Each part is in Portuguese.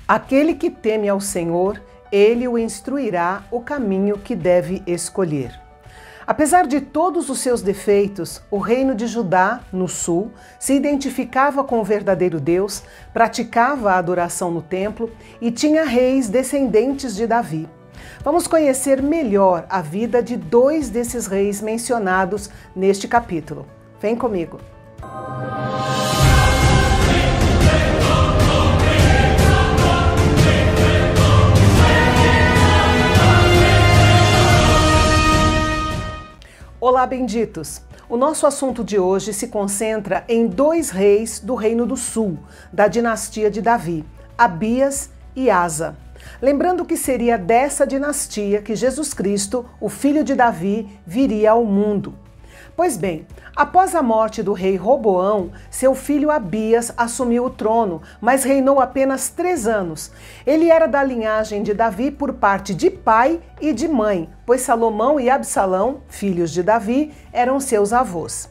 Aquele que teme ao Senhor, ele o instruirá o caminho que deve escolher. Apesar de todos os seus defeitos, o reino de Judá, no sul, se identificava com o verdadeiro Deus, praticava a adoração no templo e tinha reis descendentes de Davi. Vamos conhecer melhor a vida de dois desses reis mencionados neste capítulo. Vem comigo! Olá, benditos! O nosso assunto de hoje se concentra em dois reis do Reino do Sul, da dinastia de Davi, Abias e Asa. Lembrando que seria dessa dinastia que Jesus Cristo, o filho de Davi, viria ao mundo. Pois bem, após a morte do rei Roboão, seu filho Abias assumiu o trono, mas reinou apenas 3 anos. Ele era da linhagem de Davi por parte de pai e de mãe, pois Salomão e Absalão, filhos de Davi, eram seus avós.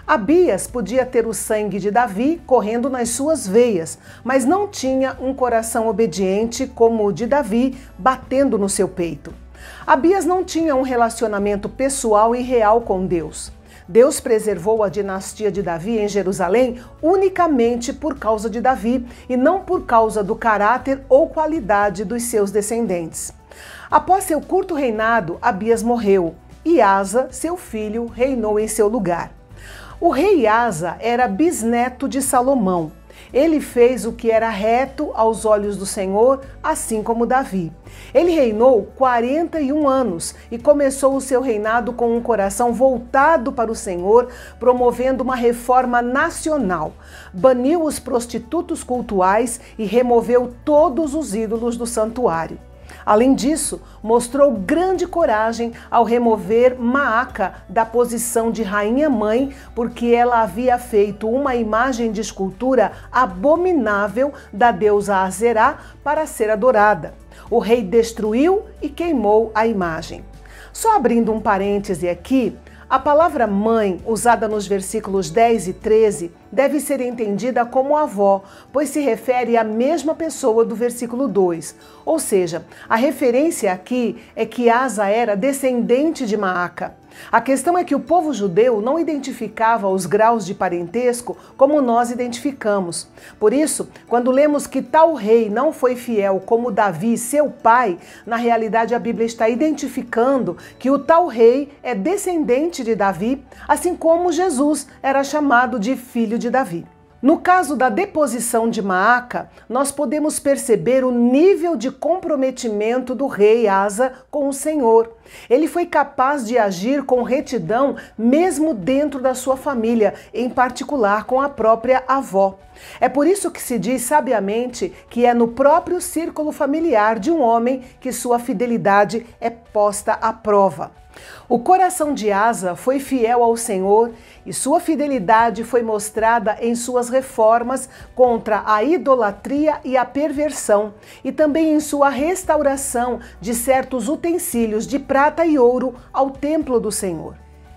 Abias podia ter o sangue de Davi correndo nas suas veias, mas não tinha um coração obediente como o de Davi batendo no seu peito. Abias não tinha um relacionamento pessoal e real com Deus. Deus preservou a dinastia de Davi em Jerusalém unicamente por causa de Davi e não por causa do caráter ou qualidade dos seus descendentes. Após seu curto reinado, Abias morreu e Asa, seu filho, reinou em seu lugar. O rei Asa era bisneto de Salomão. Ele fez o que era reto aos olhos do Senhor, assim como Davi. Ele reinou 41 anos e começou o seu reinado com um coração voltado para o Senhor, promovendo uma reforma nacional. Baniu os prostitutos cultuais e removeu todos os ídolos do santuário. Além disso, mostrou grande coragem ao remover Maaca da posição de rainha-mãe, porque ela havia feito uma imagem de escultura abominável da deusa Azerá para ser adorada. O rei destruiu e queimou a imagem. Só abrindo um parêntese aqui, a palavra mãe, usada nos versículos 10 e 13, deve ser entendida como avó, pois se refere à mesma pessoa do versículo 2. Ou seja, a referência aqui é que Asa era descendente de Maaca. A questão é que o povo judeu não identificava os graus de parentesco como nós identificamos. Por isso, quando lemos que tal rei não foi fiel como Davi, seu pai, na realidade a Bíblia está identificando que o tal rei é descendente de Davi, assim como Jesus era chamado de filho de Davi. No caso da deposição de Maaca, nós podemos perceber o nível de comprometimento do rei Asa com o Senhor. Ele foi capaz de agir com retidão mesmo dentro da sua família, em particular com a própria avó. É por isso que se diz sabiamente que é no próprio círculo familiar de um homem que sua fidelidade é posta à prova. O coração de Asa foi fiel ao Senhor e sua fidelidade foi mostrada em suas reformas contra a idolatria e a perversão, e também em sua restauração de certos utensílios de prata e ouro ao templo do Senhor.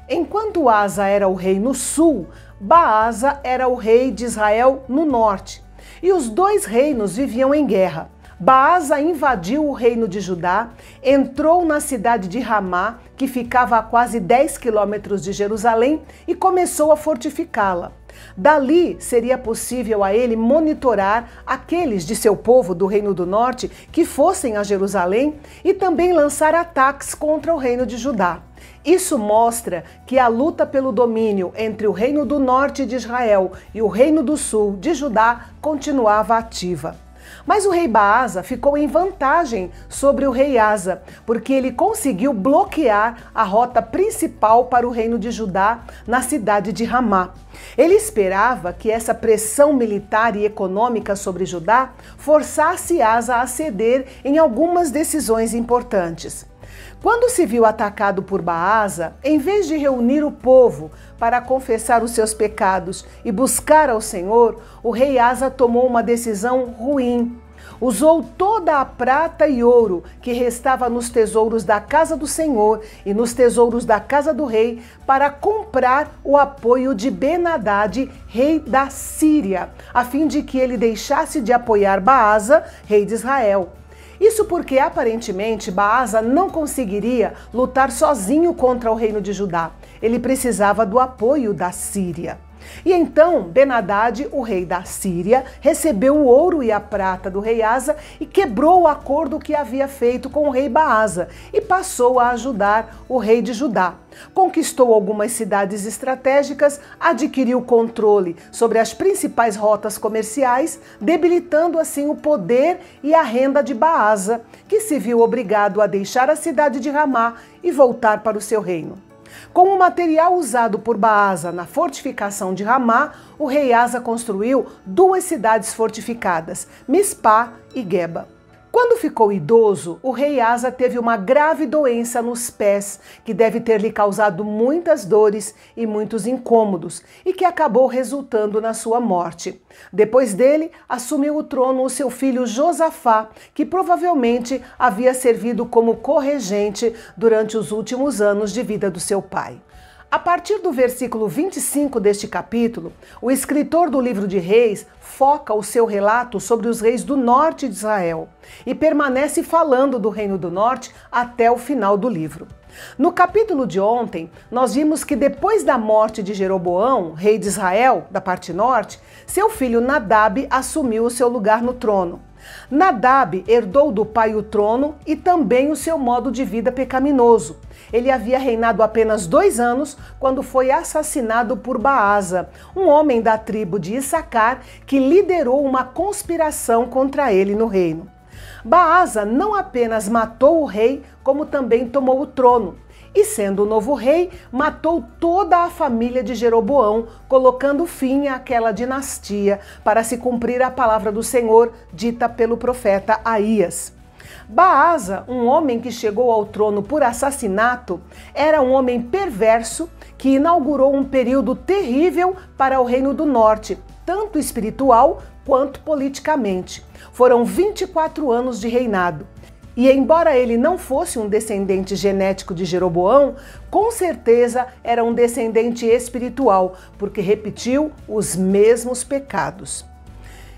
Enquanto Asa era o rei no sul, Baasa era o rei de Israel no norte, e os dois reinos viviam em guerra. Baasa invadiu o reino de Judá, entrou na cidade de Ramá, que ficava a quase 10 quilômetros de Jerusalém, e começou a fortificá-la. Dali seria possível a ele monitorar aqueles de seu povo do reino do norte que fossem a Jerusalém e também lançar ataques contra o reino de Judá. Isso mostra que a luta pelo domínio entre o reino do norte de Israel e o reino do sul de Judá continuava ativa. Mas o rei Baasa ficou em vantagem sobre o rei Asa, porque ele conseguiu bloquear a rota principal para o reino de Judá na cidade de Ramá. Ele esperava que essa pressão militar e econômica sobre Judá forçasse Asa a ceder em algumas decisões importantes. Quando se viu atacado por Baasa, em vez de reunir o povo para confessar os seus pecados e buscar ao Senhor, o rei Asa tomou uma decisão ruim. Usou toda a prata e ouro que restava nos tesouros da casa do Senhor e nos tesouros da casa do rei para comprar o apoio de Ben-Hadad, rei da Síria, a fim de que ele deixasse de apoiar Baasa, rei de Israel. Isso porque, aparentemente, Baasa não conseguiria lutar sozinho contra o reino de Judá. Ele precisava do apoio da Síria. E então Ben-Hadad, o rei da Síria, recebeu o ouro e a prata do rei Asa e quebrou o acordo que havia feito com o rei Baasa e passou a ajudar o rei de Judá. Conquistou algumas cidades estratégicas, adquiriu controle sobre as principais rotas comerciais, debilitando assim o poder e a renda de Baasa, que se viu obrigado a deixar a cidade de Ramá e voltar para o seu reino. Com o material usado por Baasa na fortificação de Ramá, o rei Asa construiu 2 cidades fortificadas, Mispá e Geba. Quando ficou idoso, o rei Asa teve uma grave doença nos pés, que deve ter lhe causado muitas dores e muitos incômodos, e que acabou resultando na sua morte. Depois dele, assumiu o trono o seu filho Josafá, que provavelmente havia servido como corregente durante os últimos anos de vida do seu pai. A partir do versículo 25 deste capítulo, o escritor do livro de Reis foca o seu relato sobre os reis do norte de Israel e permanece falando do reino do norte até o final do livro. No capítulo de ontem, nós vimos que depois da morte de Jeroboão, rei de Israel, da parte norte, seu filho Nadab assumiu o seu lugar no trono. Nadab herdou do pai o trono e também o seu modo de vida pecaminoso. Ele havia reinado apenas 2 anos quando foi assassinado por Baasa, um homem da tribo de Issacar que liderou uma conspiração contra ele no reino. Baasa não apenas matou o rei, como também tomou o trono. E sendo o novo rei, matou toda a família de Jeroboão, colocando fim àquela dinastia, para se cumprir a palavra do Senhor dita pelo profeta Aías. Baasa, um homem que chegou ao trono por assassinato, era um homem perverso que inaugurou um período terrível para o Reino do Norte, tanto espiritual quanto politicamente. Foram 24 anos de reinado. E embora ele não fosse um descendente genético de Jeroboão, com certeza era um descendente espiritual, porque repetiu os mesmos pecados.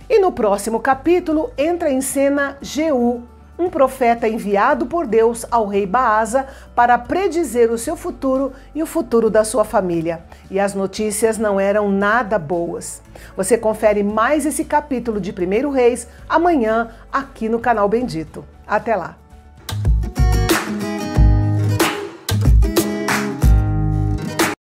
E no próximo capítulo entra em cena Jeú, um profeta enviado por Deus ao rei Baasa para predizer o seu futuro e o futuro da sua família. E as notícias não eram nada boas. Você confere mais esse capítulo de 1 Reis amanhã aqui no canal Bendito. Até lá!